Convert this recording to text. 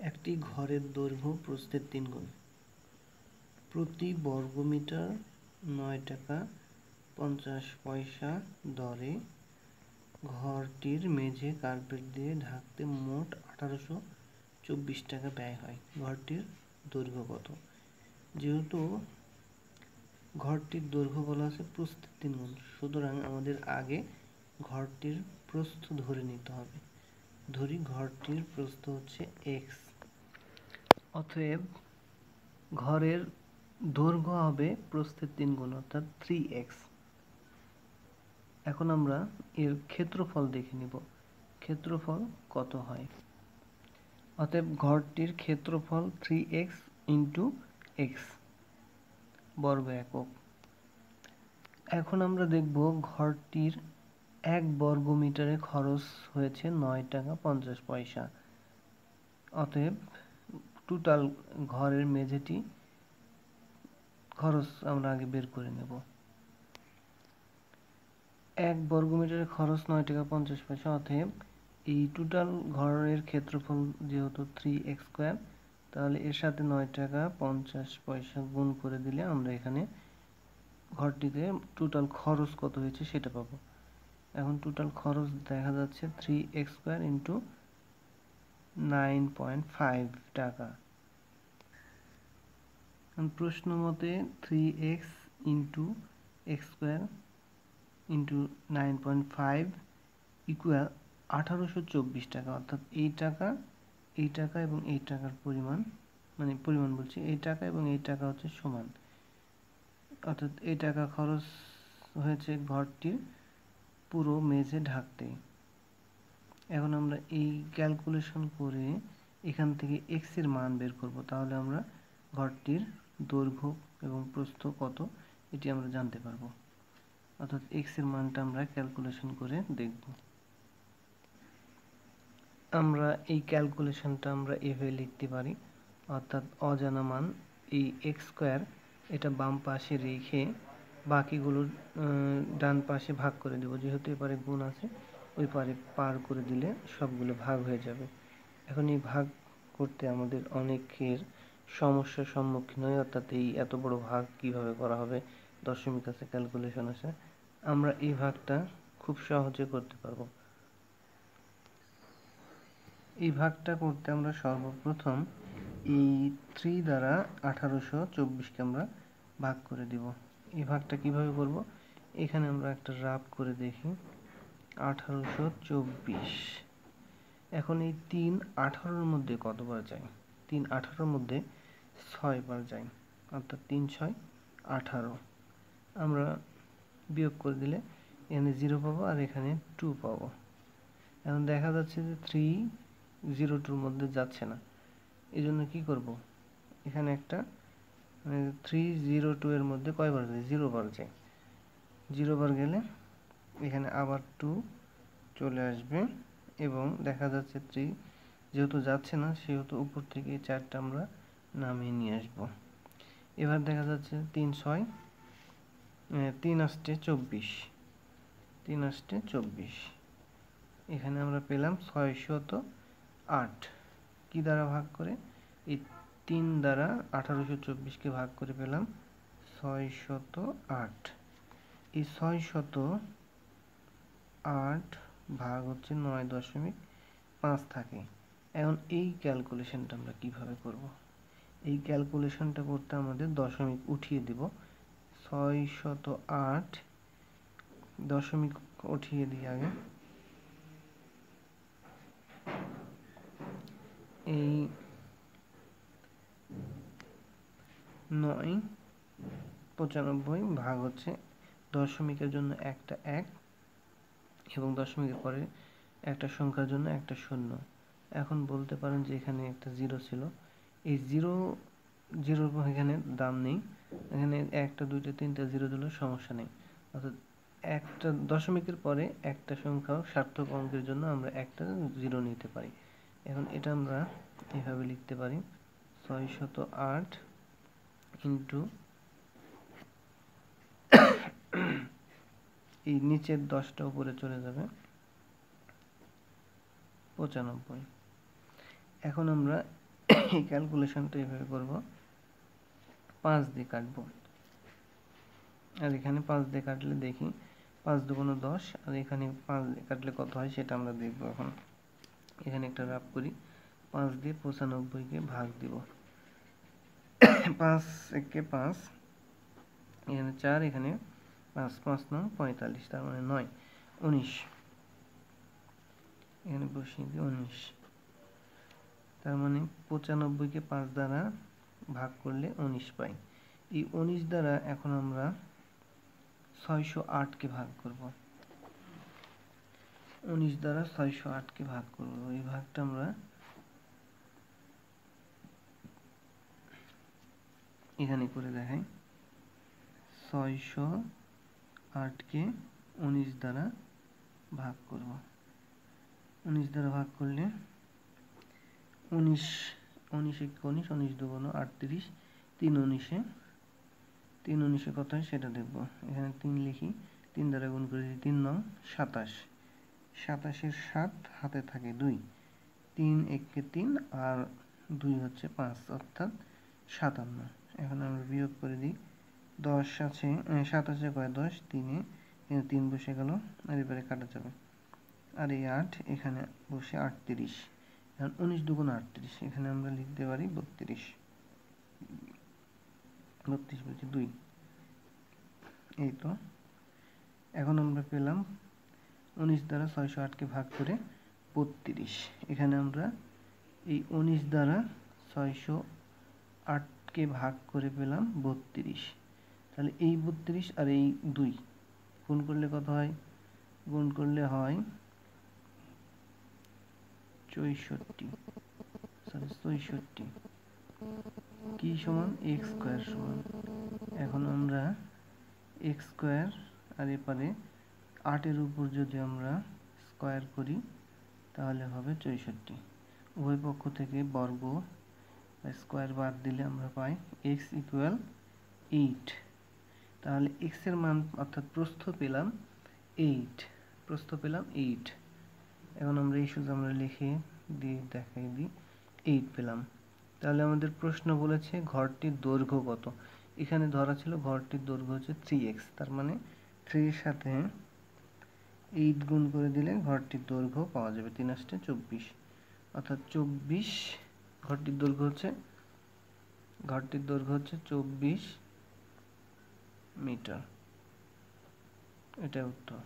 একটি ঘরের দৈর্ঘ্য প্রস্থের 3 গুণ। প্রতি বর্গমিটার 9 টাকা 50 পয়সা দরে ঘরটির মেঝে কার্পেট দিয়ে ঢাকতে মোট 1824 টাকা ব্যয় হয়। ঘরটির দৈর্ঘ্য কত? যেহেতু ঘরটির দৈর্ঘ্য বলা আছে প্রস্থের 3 গুণ, সুতরাং আমাদের আগে ঘরটির প্রস্থ ধরে নিতে হবে। ধরি ঘরটির প্রস্থ হচ্ছে x, অতএব ঘরের দৈর্ঘ্য হবে প্রস্থের 3 গুণ অর্থাৎ 3x। এখন আমরা এর ক্ষেত্রফল দেখে নিব, ক্ষেত্রফল কত হয়। অতএব ঘরটির ক্ষেত্রফল 3x ইন্টু x বর্গ একক। এখন আমরা দেখব ঘরটির 1 বর্গ মিটারে খরচ হয়েছে 9 টাকা 50 পয়সা। অতএব টোটাল ঘরের মেঝেটি খরচ আমরা আগে বের করে নেব। 1 বর্গ মিটারে খরচ 9 টাকা 50 পয়সা, অতএব এই টোটাল ঘরের ক্ষেত্রফল যেহেতু 3x স্কয়ার, তাহলে এর সাথে 9 টাকা 50 পয়সা গুণ করে দিলে আমরা এখানে ঘরটিতে টোটাল খরচ কত হয়েছে সেটা পাবো। এখন টোটাল খরচ দেখা যাচ্ছে 3x স্কয়ার ইন্টু 9.5 টাকা। প্রশ্ন মতে 3x into x square into 9.5 equal 1824 টাকা, অর্থাৎ এই টাকা এবং এই টাকার পরিমাণ, মানে পরিমাণ বলছি, এই টাকা এবং এই টাকা হচ্ছে সমান, অর্থাৎ এই টাকা খরচ হয়েছে ঘরটির পুরো মেঝে ঢাকতে। এখন আমরা এই ক্যালকুলেশন করে এখান থেকে x এর মান বের করব, তাহলে আমরা ঘরটির দৈর্ঘ্য এবং প্রস্থ কত এটি আমরা জানতে পারবো। অর্থাৎ x এর মানটা আমরা ক্যালকুলেশন করে দেখব। আমরা এই ক্যালকুলেশনটা আমরা এভাবে লিখতে পারি, অর্থাৎ অজানা মান এই x স্কয়ার এটা বাম পাশে রেখে বাকিগুলো ডান পাশে ভাগ করে দেব, যেহেতু এপারে গুণ আছে ওই পারে পার করে দিলে সবগুলো ভাগ হয়ে যাবে। এখন এই ভাগ করতে আমাদের অনেকের সমস্যার সম্মুখীন হয়, অর্থাৎ এই এত বড় ভাগ কিভাবে করা হবে, দশমিক আছে, ক্যালকুলেশন আছে। আমরা এই ভাগটা খুব সহজে করতে পারবো। এই ভাগটা করতে আমরা সর্বপ্রথম এই 3 দ্বারা 1824কে আমরা ভাগ করে দিব। এই ভাগটা কিভাবে করব, এখানে আমরা একটা রাফ করে দেখি। 1824, এখন এই 3 18-র মধ্যে কতবার যায়? 3 18-র মধ্যে 6 বার যায়, অর্থাৎ 3 6 18। আমরা বিয়োগ করে দিলে এখানে 0 পাবো আর এখানে 2 পাবো। এখন দেখা যাচ্ছে যে 302-র মধ্যে যাচ্ছে না, এই জন্য কী করব, এখানে একটা 302 এর মধ্যে কয়বার যায়? 0 বার যায়। 0 বার গেলে এখানে আবার 2 চলে আসবে এবং দেখা যাচ্ছে 3 যেহেতু যাচ্ছে না সেহেতু উপর থেকে এই 4টা আমরা নামিয়ে নিয়ে আসব। এবার দেখা যাচ্ছে 3 6 3 8 24, 3 8 24, এখানে আমরা পেলাম 608। কি দ্বারা ভাগ করে? এই 3 দ্বারা 1824কে ভাগ করে পেলাম 608। এই 608 ভাগ হচ্ছে 9.5 থাকে। এখন এই ক্যালকুলেশনটা আমরা কিভাবে করব? এই ক্যালকুলেশনটা করতে আমাদের দশমিক উঠিয়ে দিব। 608 দশমিক উঠিয়ে দিই আগে। এই 9.95 ভাগ হচ্ছে দশমিকের জন্য একটা 1 এবং দশমিকের পরে একটা সংখ্যার জন্য একটা 0। এখন বলতে পারেন যে এখানে একটা 0 ছিল, এই 0 এখানে দাম নেই, এখানে 1টা 2টা 3টা 0 দিলেও সমস্যা নেই। অর্থাৎ একটা দশমিকের পরে একটা সংখ্যা সার্থক অঙ্কের জন্য আমরা একটা 0 নিতে পারি। এখন এটা আমরা এভাবে লিখতে পারি, 608 ইন্টু এই নিচের 10টা উপরে চলে যাবে 95। এখন আমরা এই ক্যালকুলেশনটা এইভাবে করব, 5 দিয়ে কাটবো, আর এখানে 5 দিয়ে কাটলে দেখি 5 দুগুণে 10, আর এখানে 5 দিয়ে কাটলে কত হয় সেটা আমরা দেখব এখন। এখানে একটা রাফ করি, 5 দিয়ে 95কে ভাগ দিব, 5 একে 5, এখানে 4, এখানে 5, 5 9 45, তার মানে 9 19, এখানে বসিয়ে দিই 19, তার মানে 95কে 5 দ্বারা ভাগ করলে 19 পাই। এই 19 দ্বারা এখন আমরা 608কে ভাগ করব, 19 দ্বারা 608কে ভাগ করব। এই ভাগটা আমরা এখানে করে দেখাই, 608কে 19 দ্বারা ভাগ করব, 19 দ্বারা ভাগ করলে 19 19 একে 19, 19 দুগুণ 38, 3 19-এ 3 19-এ কত হয় সেটা দেখব। এখানে 3 লিখি, 3 দ্বারা গুণ করে দিই, 3 9 27, 27-এর 7 হাতে থাকে 2, 3 একে 3 আর 2 হচ্ছে 5, অর্থাৎ 57। এখন আমরা বিয়োগ করে দিই, 10 আছে 7 আছে কয় 10, 3-এ এখানে 3 বসে গেল, আর এবারে কাটা যাবে, আর এই 8 এখানে বসে 38, এখন 19 দুগুণ 38, এখানে আমরা লিখতে পারি 32, 32 বলছি 2, এই তো। এখন আমরা পেলাম 19 দ্বারা 608কে ভাগ করে 32, এখানে আমরা এই 19 দ্বারা 608কে ভাগ করে পেলাম 32, তাহলে এই 32 আর এই 2 গুণ করলে কত হয়, গুণ করলে হয় 64, কি সমান x স্কয়ার সমান। এখন আমরা x স্কয়ার আর এপারে 8-এর উপর যদি আমরা স্কয়ার করি তাহলে হবে 64, উভয় পক্ষ থেকে বর্গ স্কয়ার বাদ দিলে আমরা পাই x ইকুয়াল 8। তাহলে x এর মান অর্থাৎ প্রস্থ পেলাম 8, প্রস্থ পেলাম 8। এখন আমরা এই সুযোগ আমরা লিখে দিয়ে দেখাই দিই, 8 পেলাম। তাহলে আমাদের প্রশ্ন বলেছে ঘরটির দৈর্ঘ্য কত, এখানে ধরা ছিল ঘরটির দৈর্ঘ্য হচ্ছে 3x, তার মানে 3 এর সাথে 8 গুণ করে দিলে ঘরটির দৈর্ঘ্য পাওয়া যাবে, 3 8 24, অর্থাৎ 24 ঘরটির দৈর্ঘ্য হচ্ছে 24 মিটার, এটা উত্তর।